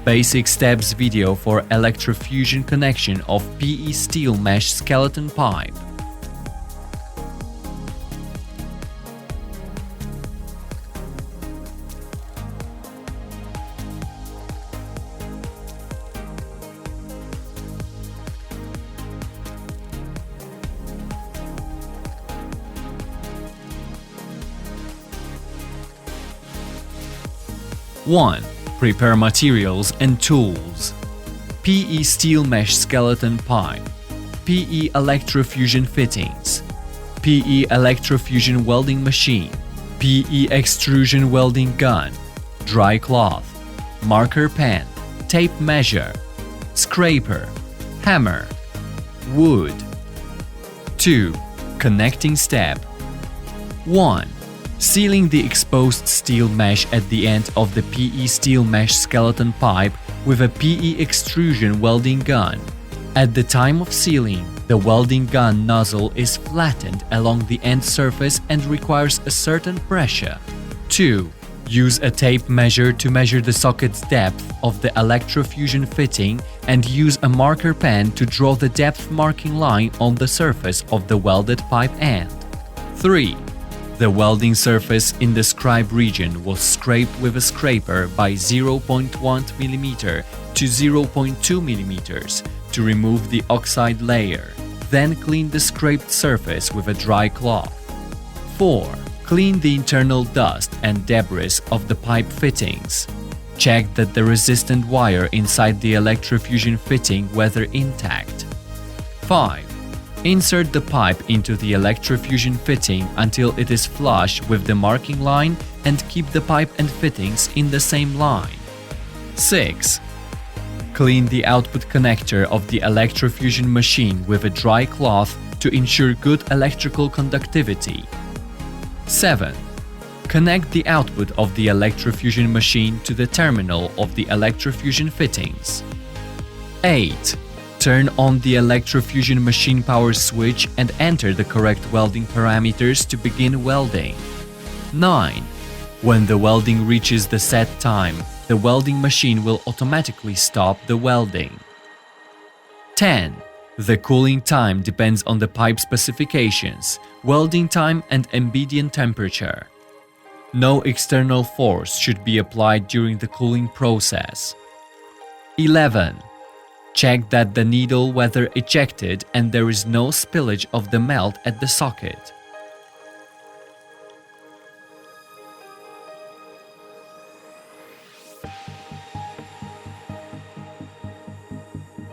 Basic steps video for electrofusion connection of PE steel mesh skeleton pipe. One. Prepare materials and tools. PE steel mesh skeleton pipe, PE electrofusion fittings, PE electrofusion welding machine, PE extrusion welding gun, dry cloth, marker pen, tape measure, scraper, hammer, wood. 2. Connecting step. 1. Sealing the exposed steel mesh at the end of the PE steel mesh skeleton pipe with a PE extrusion welding gun. At the time of sealing, the welding gun nozzle is flattened along the end surface and requires a certain pressure. 2. Use a tape measure to measure the socket's depth of the electrofusion fitting and use a marker pen to draw the depth marking line on the surface of the welded pipe end. 3. The welding surface in the scribe region was scraped with a scraper by 0.1 mm to 0.2 mm to remove the oxide layer. Then clean the scraped surface with a dry cloth. 4. Clean the internal dust and debris of the pipe fittings. Check that the resistant wire inside the electrofusion fitting whether intact. 5. Insert the pipe into the electrofusion fitting until it is flush with the marking line and keep the pipe and fittings in the same line. 6. Clean the output connector of the electrofusion machine with a dry cloth to ensure good electrical conductivity. 7. Connect the output of the electrofusion machine to the terminal of the electrofusion fittings. 8. Turn on the electrofusion machine power switch and enter the correct welding parameters to begin welding. 9. When the welding reaches the set time, the welding machine will automatically stop the welding. 10. The cooling time depends on the pipe specifications, welding time and ambient temperature. No external force should be applied during the cooling process. 11. Check that the needle weather ejected and there is no spillage of the melt at the socket.